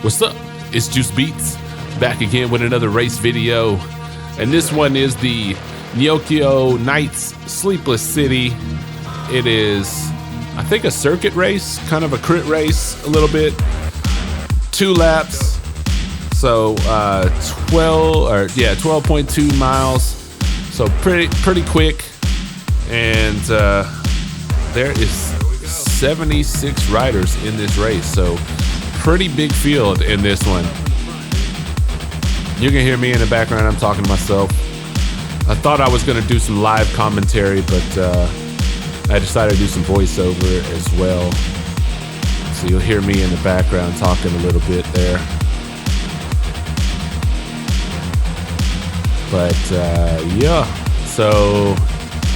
What's up? It's Juice Beats, back again with another race video. And this one is the Neokyo Nights Sleepless City. It is, I think, a circuit race, kind of a crit race a little bit. 2 laps. So 12.2 miles. So pretty quick. And there is 76 riders in this race. So pretty big field in this one. You can hear me in the background. I'm talking to myself. I thought I was going to do some live commentary, but I decided to do some voiceover as well. So you'll hear me in the background talking a little bit there. But yeah, so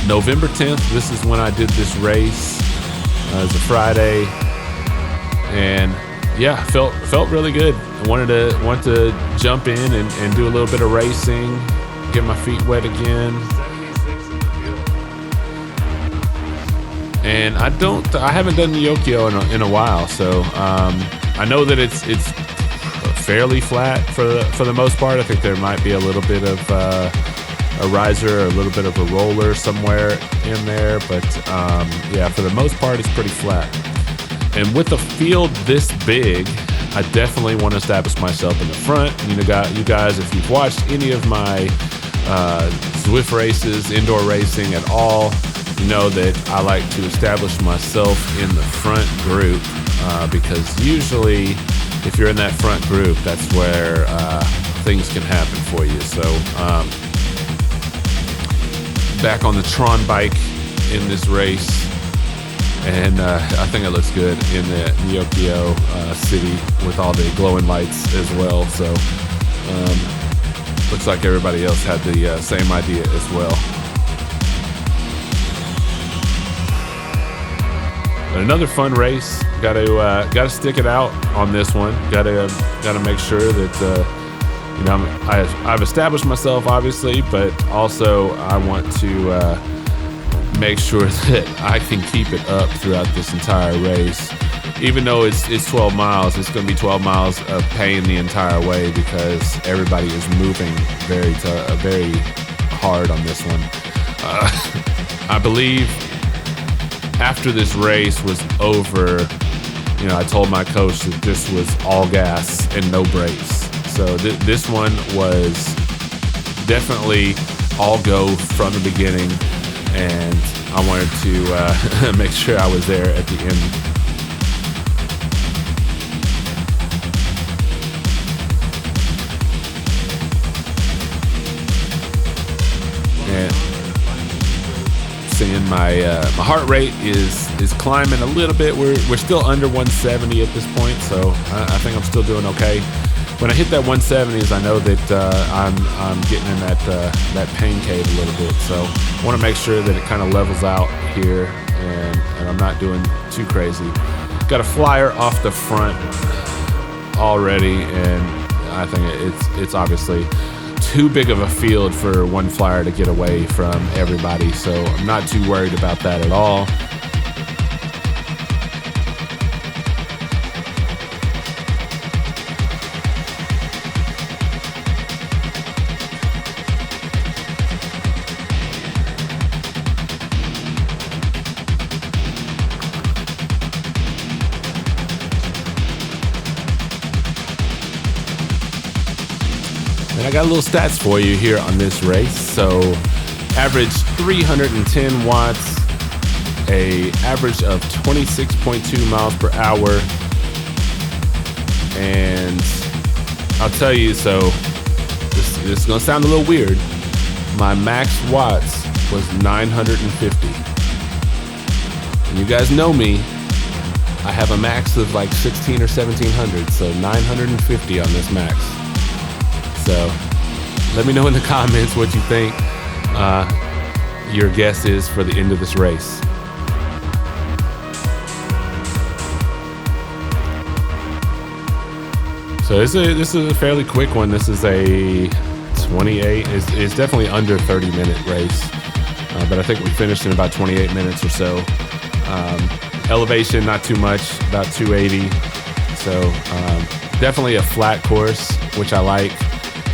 November 10th, this is when I did this race. It was a Friday, and yeah, felt really good. I wanted to jump in and do a little bit of racing, get my feet wet again. And I haven't done Neokyo in a while, so I know that it's fairly flat for the most part. I think there might be a little bit of a riser, or a little bit of a roller somewhere in there, but yeah, for the most part, it's pretty flat. And with a field this big, I definitely want to establish myself in the front. You guys, if you've watched any of my Zwift races, indoor racing at all, you know that I like to establish myself in the front group because usually if you're in that front group, that's where things can happen for you. So back on the Tron bike in this race, and I think it looks good in the Neokyo city with all the glowing lights as well. So looks like everybody else had the same idea as well. But another fun race. Gotta stick it out on this one. Gotta make sure that I've established myself, obviously, but also I want to make sure that I can keep it up throughout this entire race. Even though it's 12 miles, it's going to be 12 miles of pain the entire way because everybody is moving very hard on this one. I believe after this race was over, I told my coach that this was all gas and no brakes. So this one was definitely all go from the beginning, and I wanted to make sure I was there at the end. And seeing my heart rate is climbing a little bit. We're still under 170 at this point, so I think I'm still doing okay. When I hit that 170s, I know that I'm getting in that pain cave a little bit. So I want to make sure that it kind of levels out here, and I'm not doing too crazy. Got a flyer off the front already, and I think it's obviously too big of a field for one flyer to get away from everybody. So I'm not too worried about that at all. And I got a little stats for you here on this race. So average 310 watts, a average of 26.2 miles per hour. And I'll tell you, so this is gonna sound a little weird. My max watts was 950. And you guys know me, I have a max of like 16 or 1700, so 950 on this max. So let me know in the comments what you think your guess is for the end of this race. So this is a fairly quick one. This is a 28. It's definitely under 30-minute race, but I think we finished in about 28 minutes or so. Elevation, not too much, about 280. So Definitely a flat course, which I like.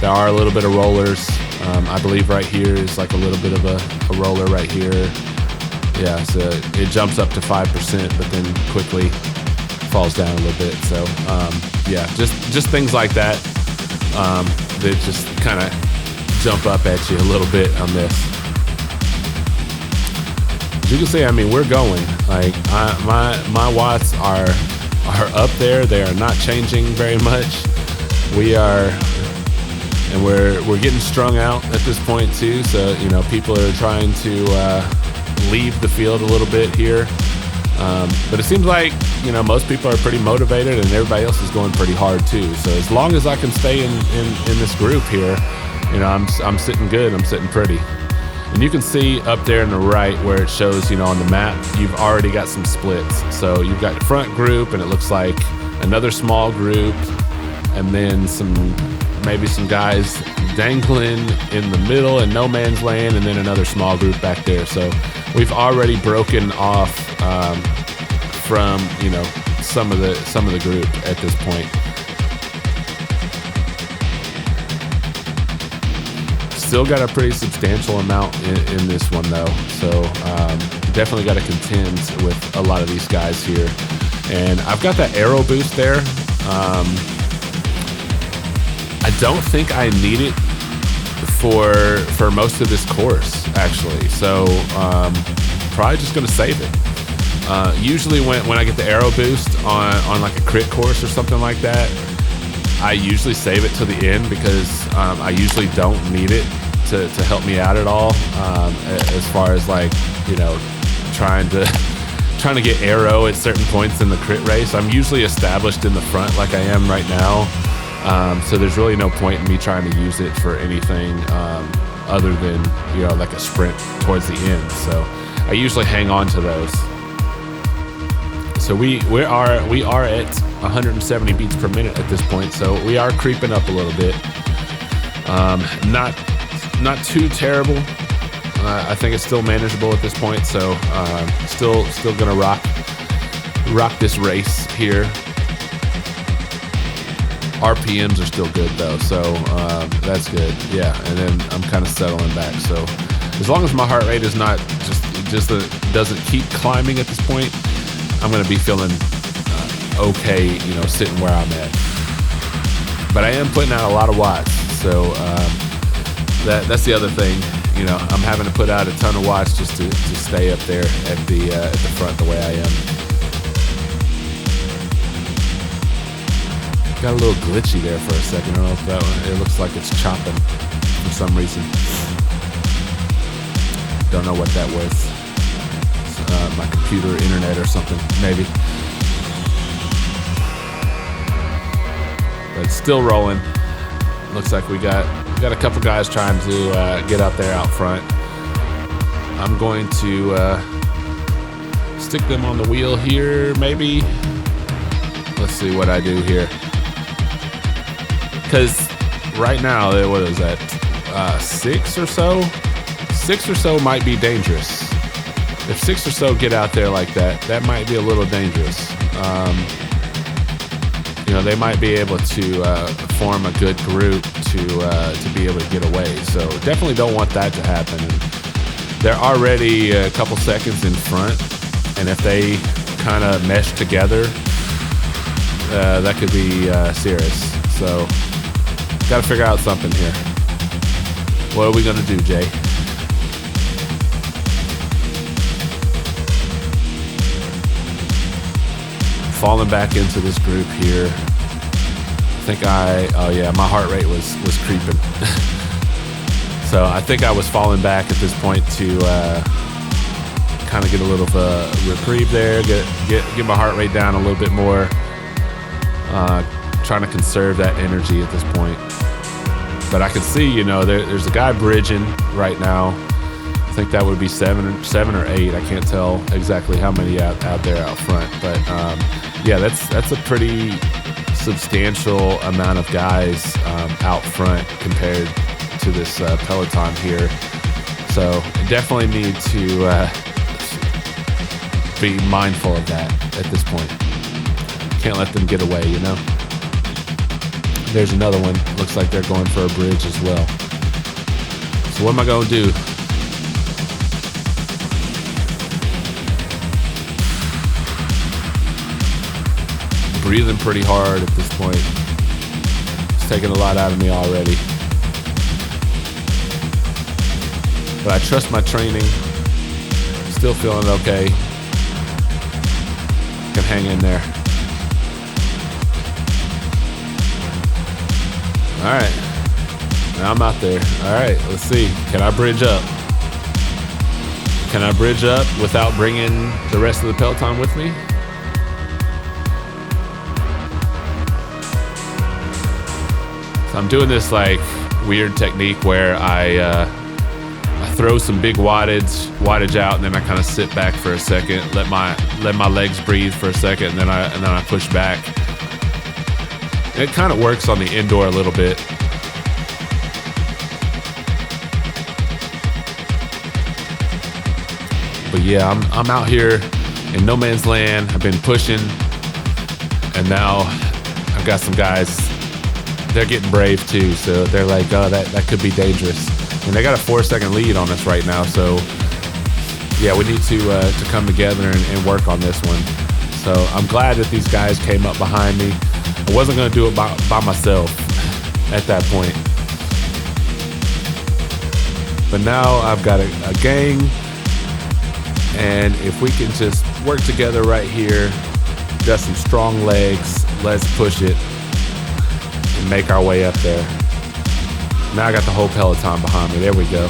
There are a little bit of rollers. I believe right here is like a little bit of a roller right here. Yeah, so it jumps up to 5%, but then quickly falls down a little bit. So yeah, just things like that that just kind of jump up at you a little bit on this. As you can see, I mean, we're going. Like my watts are up there. They are not changing very much. We are, and we're getting strung out at this point too. So you know, people are trying to leave the field a little bit here. But it seems like, you know, most people are pretty motivated and everybody else is going pretty hard too. So as long as I can stay in this group here, you know, I'm sitting good. I'm sitting pretty. And you can see up there in the right where it shows, you know, on the map, you've already got some splits. So you've got the front group, and it looks like another small group, and then maybe some guys dangling in the middle in no man's land, and then another small group back there. So we've already broken off from, you know, some of the group at this point. Still got a pretty substantial amount in this one though, so definitely got to contend with a lot of these guys here. And I've got that arrow boost there. I don't think I need it for most of this course actually, so probably just gonna save it. Usually when I get the arrow boost on like a crit course or something like that, I usually save it to the end because I usually don't need it to help me out at all, as far as like, you know, trying to get arrow at certain points in the crit race. I'm usually established in the front like I am right now, so there's really no point in me trying to use it for anything other than, you know, like a sprint towards the end. So I usually hang on to those. So we are at 170 beats per minute at this point, so we are creeping up a little bit. Not too terrible. I think it's still manageable at this point. So still gonna rock this race here. RPMs are still good though, so that's good. Yeah, and then I'm kind of settling back. So as long as my heart rate is not just doesn't keep climbing at this point, I'm gonna be feeling okay, you know, sitting where I'm at. But I am putting out a lot of watts, so that's the other thing. You know, I'm having to put out a ton of watts just to stay up there at the front the way I am. Got a little glitchy there for a second. I don't know if that one, it looks like it's chopping for some reason. Don't know what that was. My computer, internet, or something, maybe. But it's still rolling. Looks like we got a couple guys trying to get up there out front. I'm going to stick them on the wheel here, maybe. Let's see what I do here. Because right now, what is that? 6 or so? 6 or so might be dangerous. If 6 or so get out there like that, that might be a little dangerous. You know, they might be able to form a good group to be able to get away. So definitely don't want that to happen. They're already a couple seconds in front, and if they kind of mesh together, that could be serious. So got to figure out something here. What are we gonna do, Jay? Falling back into this group here. I think oh yeah, my heart rate was creeping. So I think I was falling back at this point to kind of get a little reprieve there, get my heart rate down a little bit more. Trying to conserve that energy at this point. But I can see, you know, there's a guy bridging right now. I think that would be seven or eight. I can't tell exactly how many out there out front, but yeah, that's a pretty substantial amount of guys out front compared to this peloton here. So definitely need to be mindful of that at this point. Can't let them get away, you know. There's another one. Looks like they're going for a bridge as well. So what am I going to do? Breathing pretty hard at this point. It's taking a lot out of me already. But I trust my training. Still feeling okay. Can hang in there. All right. Now I'm out there. All right, let's see. Can I bridge up? Can I bridge up without bringing the rest of the Peloton with me? So I'm doing this like weird technique where I throw some big wattage out, and then I kind of sit back for a second, let my legs breathe for a second, and then I push back. It kind of works on the indoor a little bit. But yeah, I'm out here in no man's land. I've been pushing, and now I've got some guys. They're getting brave too, so they're like, oh, that could be dangerous. And they got a 4-second lead on us right now, so yeah, we need to come together and work on this one. So I'm glad that these guys came up behind me. I wasn't going to do it by myself at that point. But now I've got a gang, and if we can just work together right here, got some strong legs, let's push it and make our way up there. Now I got the whole Peloton behind me. There we go.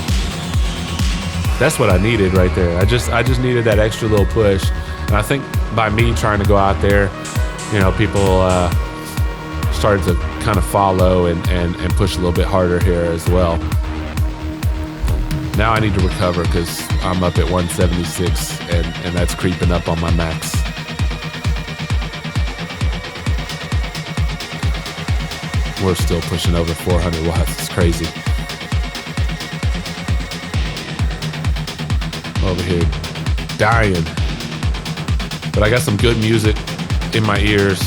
That's what I needed right there. I just needed that extra little push. And I think by me trying to go out there, people started to kind of follow and push a little bit harder here as well. Now I need to recover because I'm up at 176 and that's creeping up on my max. We're still pushing over 400 watts. It's crazy. Over here, dying. But I got some good music in my ears,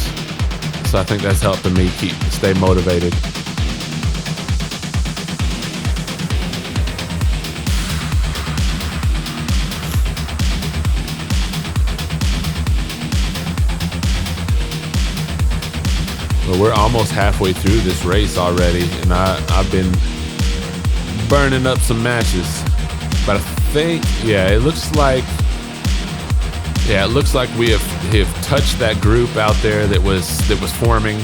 so I think that's helping me stay motivated. Well, we're almost halfway through this race already, and I've been burning up some matches. But I think, it looks like we have touched that group out there that was forming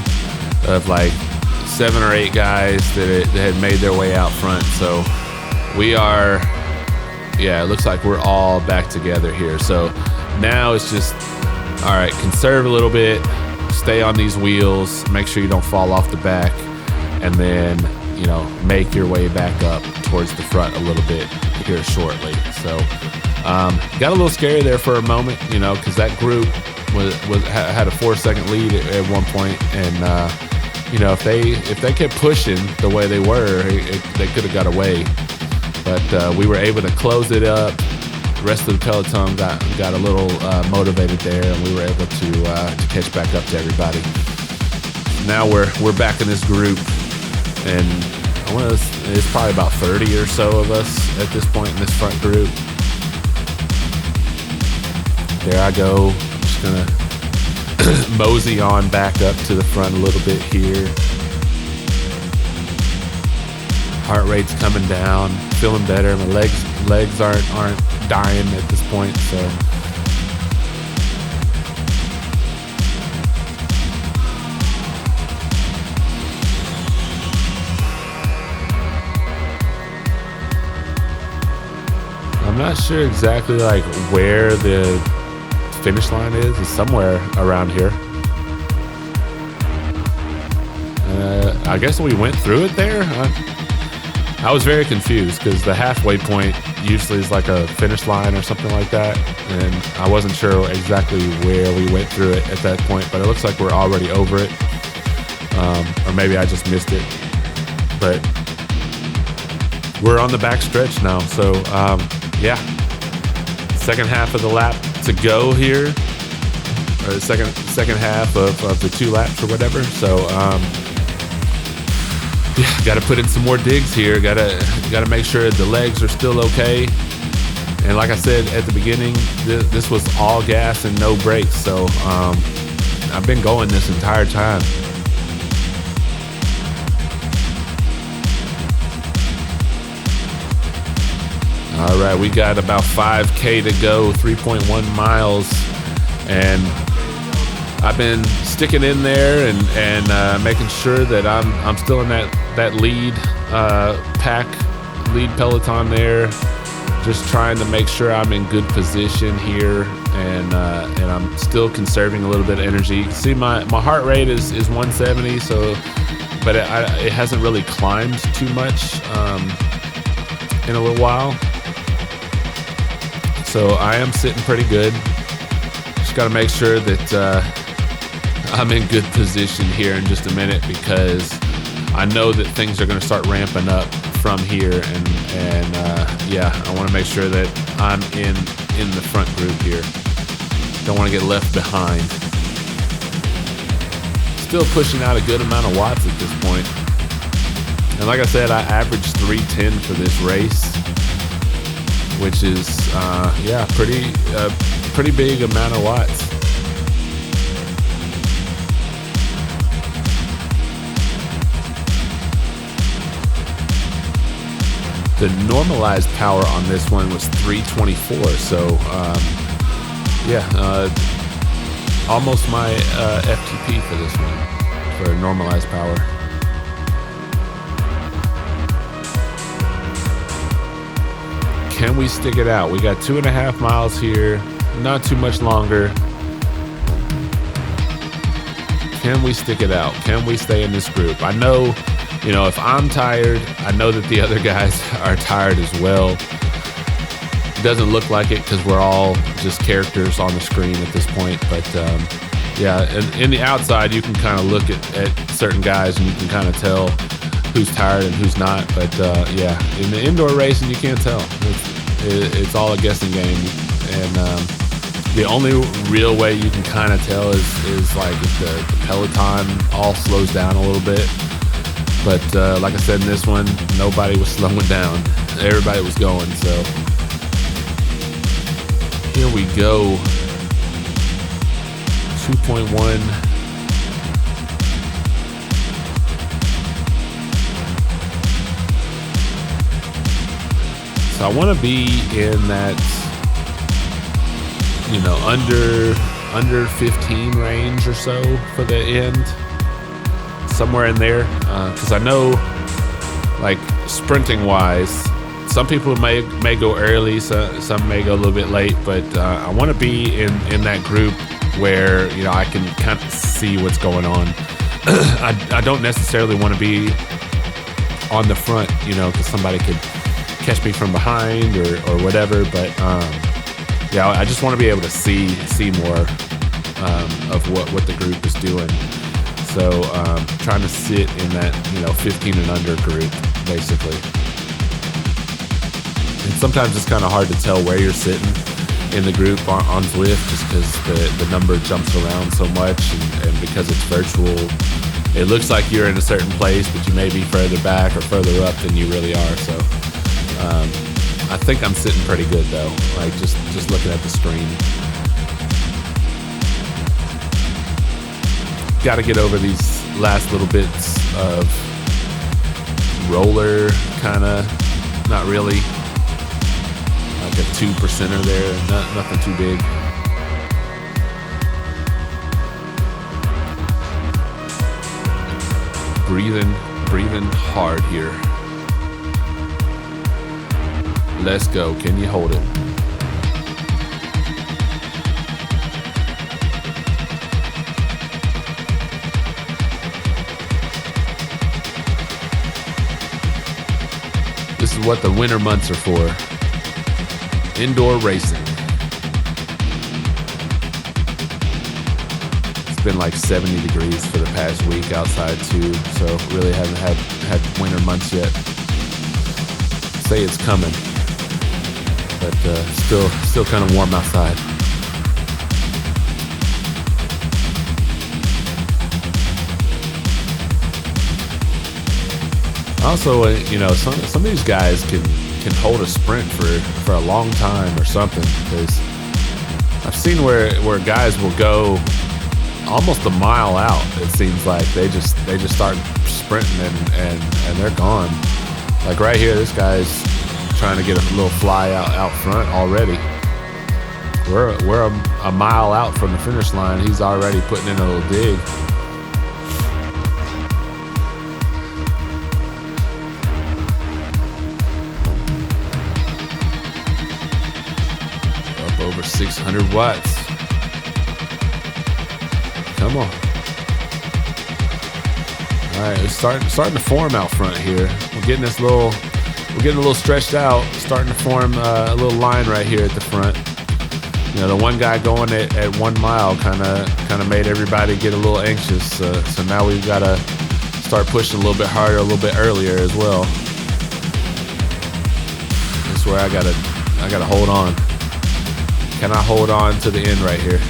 of like 7 or 8 guys that had made their way out front. So we are, it looks like we're all back together here. So now it's just, all right, conserve a little bit. Stay on these wheels, make sure you don't fall off the back, and then, make your way back up towards the front a little bit here shortly. So, got a little scary there for a moment, because that group had a 4-second lead at one point, and if they kept pushing the way they were, they could have got away. But we were able to close it up. The rest of the Peloton got a little motivated there, and we were able to catch back up to everybody. Now we're back in this group, and it's probably about 30 or so of us at this point in this front group. There I go. I'm just gonna mosey on back up to the front a little bit here. Heart rate's coming down, feeling better. My legs aren't dying at this point, so I'm not sure exactly like where the finish line is. It's somewhere around here. I guess we went through it there. I was very confused because the halfway point usually is like a finish line or something like that, and I wasn't sure exactly where we went through it at that point, but it looks like we're already over it, or maybe I just missed it. But we're on the back stretch now, so second half of the lap to go here, or the second half of the 2 laps or whatever. So Yeah, got to put in some more digs here. Got to make sure the legs are still okay. And like I said at the beginning, this was all gas and no brakes. So I've been going this entire time. All right, we got about 5K to go, 3.1 miles. And I've been sticking in there and making sure that I'm still in that lead lead peloton there. Just trying to make sure I'm in good position here, and I'm still conserving a little bit of energy. You can see my heart rate is 170, so but it hasn't really climbed too much in a little while. So I am sitting pretty good. Just got to make sure that I'm in good position here in just a minute, because I know that things are going to start ramping up from here, and yeah, I want to make sure that I'm in the front group here. Don't want to get left behind. Still pushing out a good amount of watts at this point. And like I said, I averaged 310 for this race, which is yeah, pretty big amount of watts. The normalized power on this one was 324, so yeah, almost my FTP for this one, for normalized power. Can we stick it out? We got 2.5 miles here, not too much longer. Can we stick it out? Can we stay in this group? I know, you know, if I'm tired, I know that the other guys are tired as well. It doesn't look like it because we're all just characters on the screen at this point. But yeah, in the outside, you can kind of look at certain guys and you can kind of tell who's tired and who's not. But yeah, in the indoor racing, you can't tell. It's all a guessing game. And the only real way you can kind of tell is like if the peloton all slows down a little bit. But like I said, in this one, nobody was slowing down. Everybody was going, so here we go. 2.1. So I want to be in that, you know, under 15 range or so for the end. Somewhere in there, because I know, like, sprinting wise, some people may go early, so some may go a little bit late, but I want to be in that group where, you know, I can kind of see what's going on. I don't necessarily want to be on the front, you know, because somebody could catch me from behind or whatever, but yeah, I just want to be able to see more of what the group is doing. So trying to sit in that, you know, 15 and under group, basically. And sometimes it's kind of hard to tell where you're sitting in the group on Zwift, just because the number jumps around so much, and because it's virtual, it looks like you're in a certain place, but you may be further back or further up than you really are. So I think I'm sitting pretty good though, like just looking at the screen. Got to get over these last little bits of roller, kind of, not really, like a 2%er there, nothing too big. Breathing hard here. Let's go. Can you hold it? This is what the winter months are for. Indoor racing. It's been like 70 degrees for the past week outside too, so really haven't had winter months yet. Say it's coming, but still kind of warm outside. Also, you know, some of these guys can hold a sprint for a long time or something. Because I've seen where guys will go almost a mile out. It seems like they just start sprinting and they're gone. Like right here, this guy's trying to get a little fly out front already. We're a mile out from the finish line. He's already putting in a little dig. Up over 600 watts. Come on. All right, it's starting to form out front here. We're getting a little stretched out, starting to form a little line right here at the front. You know, the one guy going at 1 mile kind of made everybody get a little anxious. So now we've got to start pushing a little bit harder, a little bit earlier as well. That's where I gotta hold on. Can I hold on to the end right here?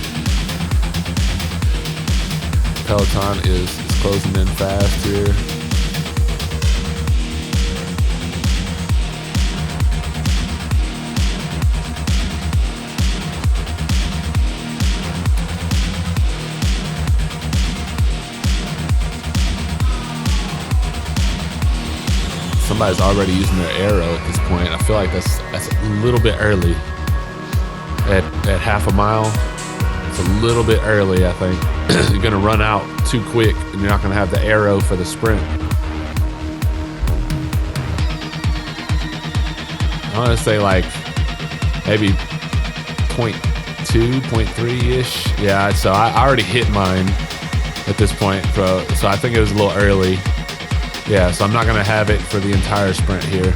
Peloton is closing in fast here. Somebody's already using their arrow at this point. I feel like that's a little bit early. At half a mile, it's a little bit early, I think. You're gonna run out too quick and you're not gonna have the arrow for the sprint. I want to say like maybe 0.2, 0.3-ish. Yeah, so I already hit mine at this point, bro. So I think it was a little early. Yeah, so I'm not gonna have it for the entire sprint here.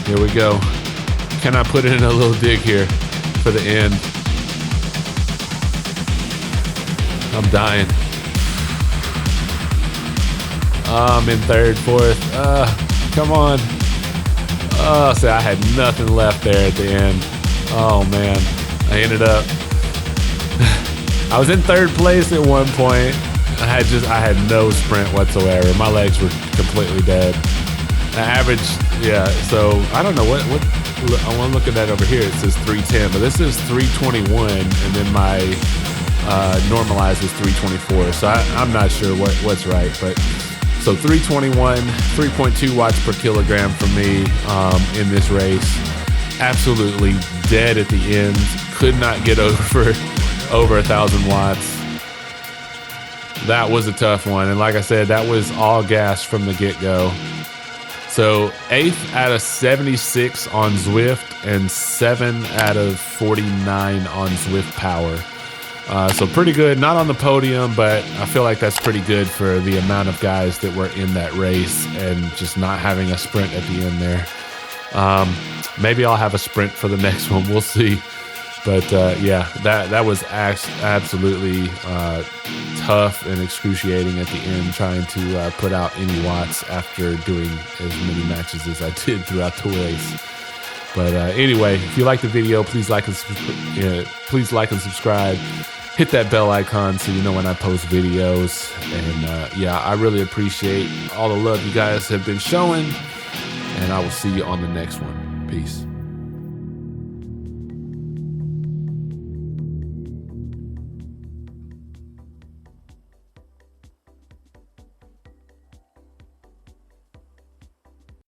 Here we go. Can I put in a little dig here for the end? I'm dying. I'm in third, fourth. Come on. Oh, see, I had nothing left there at the end. Oh man, I ended up. I was in third place at one point. I had no sprint whatsoever. My legs were completely dead. The average, yeah. So I don't know what I'm looking at over here. It says 310, but this is 321, and then my normalized is 324. So I'm not sure what's right, but so 321, 3.2 watts per kilogram for me in this race. Absolutely dead at the end. Could not get over 1,000 watts. That was a tough one, and like I said, that was all gas from the get-go. So 8th out of 76 on Zwift and 7 out of 49 on Zwift Power. So pretty good. Not on the podium, but I feel like that's pretty good for the amount of guys that were in that race and just not having a sprint at the end there. Maybe I'll have a sprint for the next one. We'll see. But yeah, that was absolutely tough and excruciating at the end, trying to put out any watts after doing as many matches as I did throughout the race. But anyway, if you like the video, please like and subscribe. Hit that bell icon so you know when I post videos. And yeah, I really appreciate all the love you guys have been showing. And I will see you on the next one. Peace.